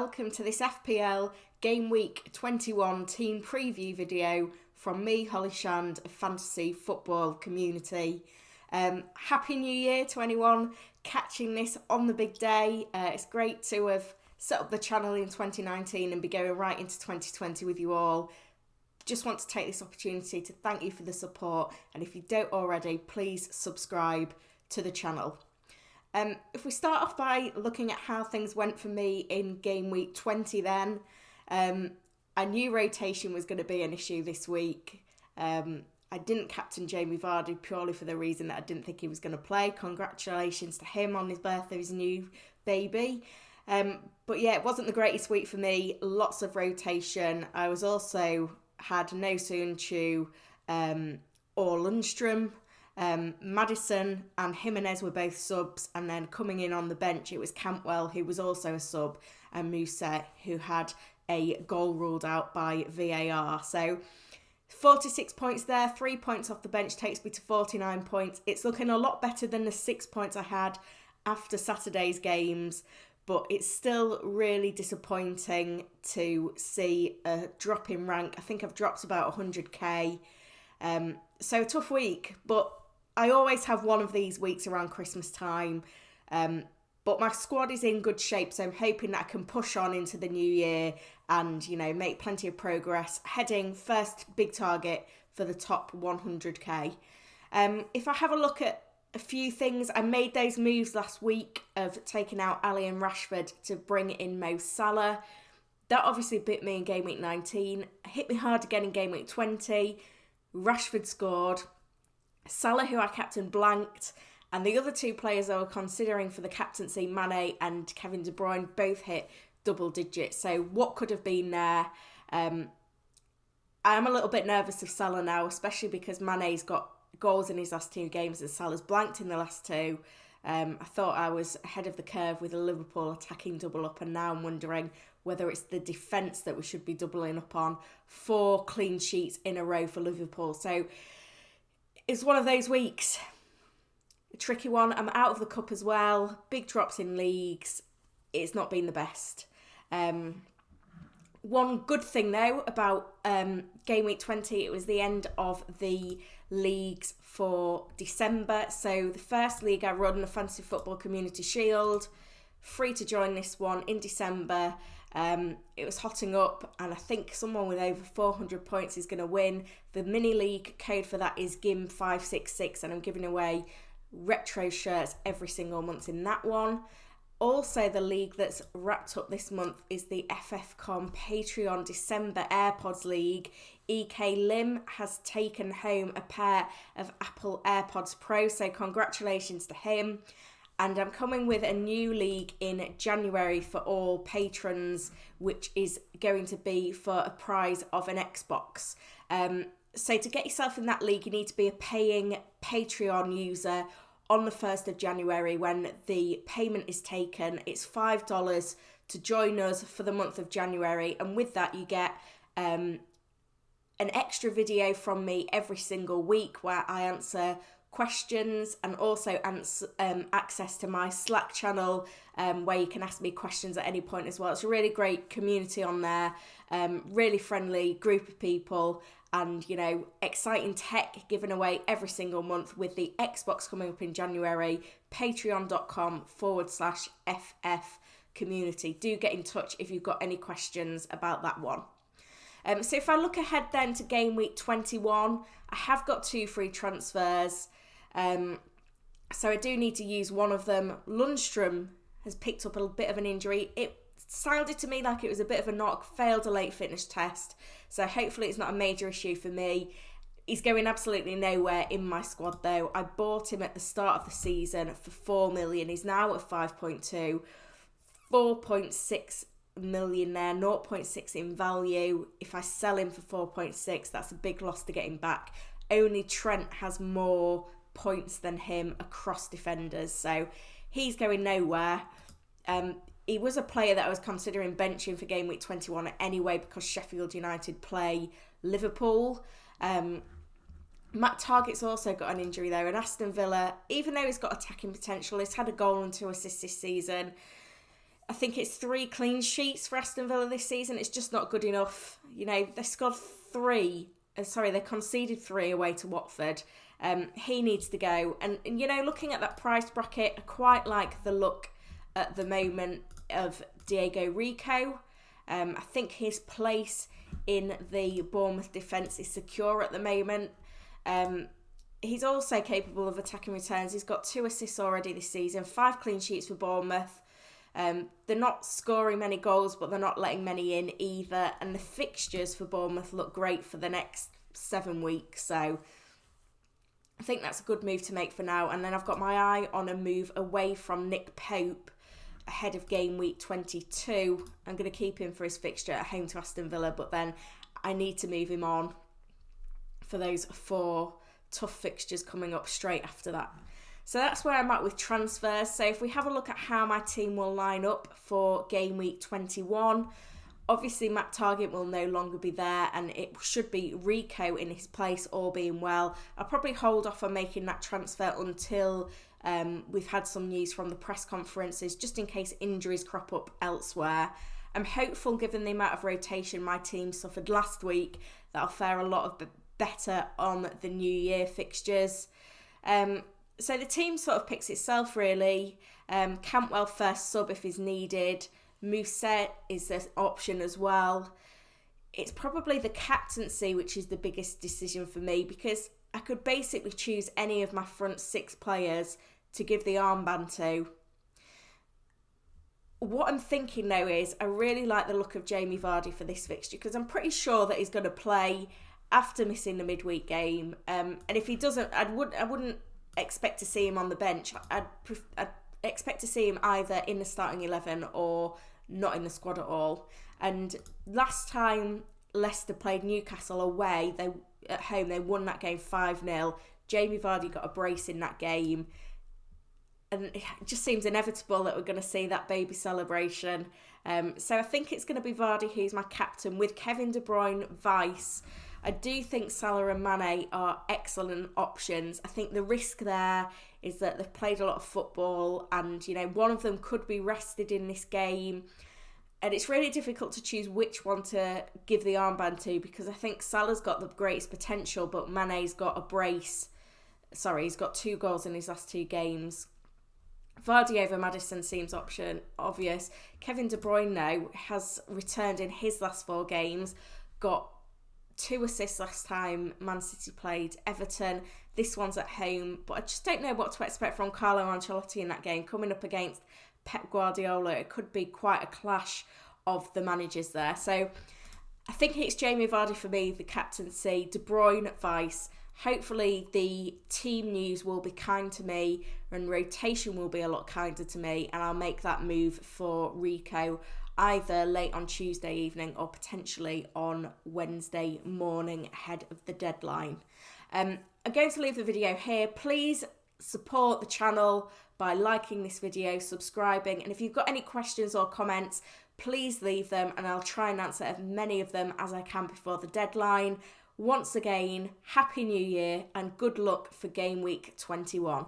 welcome to this FPL Gameweek 21 team preview video from me, Holly Shand, of Fantasy Football Community. Happy New Year to anyone catching this on the big day. It's great to have set up the channel in 2019 and be going right into 2020 with you all. Just want to take this opportunity to thank you for the support, and if you don't already, please subscribe to the channel. If we start off by looking at how things went for me in game week 20 then, I knew rotation was going to be an issue this week. I didn't captain Jamie Vardy purely for the reason that I didn't think he was going to play. Congratulations to him on his birthday of his new baby. But yeah, it wasn't the greatest week for me. Lots of rotation. I was also had No Soonchu or Lundstram. Maddison and Jimenez were both subs, and then coming in on the bench it was Cantwell, who was also a sub, and Musa, who had a goal ruled out by VAR. So 46 points there, 3 points off the bench takes me to 49 points. It's looking a lot better than the 6 points I had after Saturday's games, but it's still really disappointing to see a drop in rank. I think I've dropped about 100k. So a tough week, but I always have one of these weeks around Christmas time. But my squad is in good shape, so I'm hoping that I can push on into the new year and, you know, make plenty of progress, heading first big target for the top 100k. If I have a look at a few things, I made those moves last week of taking out Ali and Rashford to bring in Mo Salah. That obviously bit me in game week 19. Hit me hard again in game week 20. Rashford scored. Salah, who I captained, blanked, and the other two players I were considering for the captaincy, Mane and Kevin De Bruyne, both hit double digits. So what could have been there? I am a little bit nervous of Salah now, especially because Mane's got goals in his last two games and Salah's blanked in the last two. I thought I was ahead of the curve with a Liverpool attacking double up, and now I'm wondering whether it's the defence that we should be doubling up on. 4 clean sheets in a row for Liverpool. So it's one of those weeks. A tricky one. I'm out of the cup as well. Big drops in leagues. It's not been the best. One good thing though about game week 20, it was the end of the leagues for December. So the first league I run, the Fantasy Football Community Shield, free to join this one in December. It was hotting up, and I think someone with over 400 points is going to win. The mini league code for that is GIM566, and I'm giving away retro shirts every single month in that one. Also, the league that's wrapped up this month is the FFcom Patreon December AirPods League. EK Lim has taken home a pair of Apple AirPods Pro, so congratulations to him. And I'm coming with a new league in January for all patrons, which is going to be for a prize of an Xbox. So to get yourself in that league, you need to be a paying Patreon user on the 1st of January when the payment is taken. It's $5 to join us for the month of January. And with that, you get an extra video from me every single week where I answer questions, and also access to my Slack channel where you can ask me questions at any point as well. It's a really great community on there, really friendly group of people, and, you know, exciting tech given away every single month with the Xbox coming up in January. Patreon.com/FF community. Do get in touch if you've got any questions about that one. So if I look ahead then to game week 21, I have got 2 free transfers. So I do need to use one of them. Lundstram has picked up a bit of an injury. It sounded to me like it was a bit of a knock, failed a late fitness test. So hopefully it's not a major issue for me. He's going absolutely nowhere in my squad though. I bought him at the start of the season for 4 million. He's now at 5.2, 4.6 million there, 0.6 in value. If I sell him for 4.6, that's a big loss to get him back. Only Trent has more points than him across defenders, so he's going nowhere. He was a player that I was considering benching for game week 21 anyway, because Sheffield United play Liverpool. Matt Targett's also got an injury though, and Aston Villa, even though he's got attacking potential, he's had a goal and 2 assists this season. I think it's 3 clean sheets for Aston Villa this season. It's just not good enough. You know, they scored 3. They conceded 3 away to Watford. He needs to go. And, you know, looking at that price bracket, I quite like the look at the moment of Diego Rico. I think his place in the Bournemouth defence is secure at the moment. He's also capable of attacking returns. He's got 2 assists already this season, 5 clean sheets for Bournemouth. They're not scoring many goals, but they're not letting many in either. And the fixtures for Bournemouth look great for the next 7 weeks. So I think that's a good move to make for now. And then I've got my eye on a move away from Nick Pope ahead of game week 22. I'm going to keep him for his fixture at home to Aston Villa, but then I need to move him on for those 4 tough fixtures coming up straight after that. So that's where I'm at with transfers. So if we have a look at how my team will line up for game week 21, obviously Matt Targett will no longer be there and it should be Rico in his place, all being well. I'll probably hold off on making that transfer until we've had some news from the press conferences, just in case injuries crop up elsewhere. I'm hopeful, given the amount of rotation my team suffered last week, that I'll fare a lot of better on the New Year fixtures. So the team sort of picks itself, really. Cantwell first sub if he's needed. Mousset is an option as well. It's probably the captaincy which is the biggest decision for me, because I could basically choose any of my front 6 players to give the armband to. What I'm thinking though is I really like the look of Jamie Vardy for this fixture, because I'm pretty sure that he's going to play after missing the midweek game. And if he doesn't, I wouldn't expect to see him on the bench. I'd expect to see him either in the starting 11 or not in the squad at all. And last time Leicester played Newcastle away, at home, they won that game 5-0. Jamie Vardy got a brace in that game. And it just seems inevitable that we're going to see that baby celebration. So I think it's going to be Vardy who's my captain, with Kevin De Bruyne vice. I do think Salah and Mane are excellent options. I think the risk there is that they've played a lot of football and, you know, one of them could be rested in this game. And it's really difficult to choose which one to give the armband to, because I think Salah's got the greatest potential, but Mane's got a brace. Sorry, he's got 2 goals in his last 2 games. Vardy over Maddison seems obvious. Kevin De Bruyne now has returned in his last 4 games, got 2 assists last time Man City played Everton. This one's at home, but I just don't know what to expect from Carlo Ancelotti in that game. Coming up against Pep Guardiola, it could be quite a clash of the managers there. So I think it's Jamie Vardy for me, the captaincy, De Bruyne vice. Hopefully the team news will be kind to me and rotation will be a lot kinder to me, and I'll make that move for Rico either late on Tuesday evening or potentially on Wednesday morning ahead of the deadline. I'm going to leave the video here. Please support the channel by liking this video, subscribing, and if you've got any questions or comments, please leave them and I'll try and answer as many of them as I can before the deadline. Once again, Happy New Year and good luck for Game Week 21.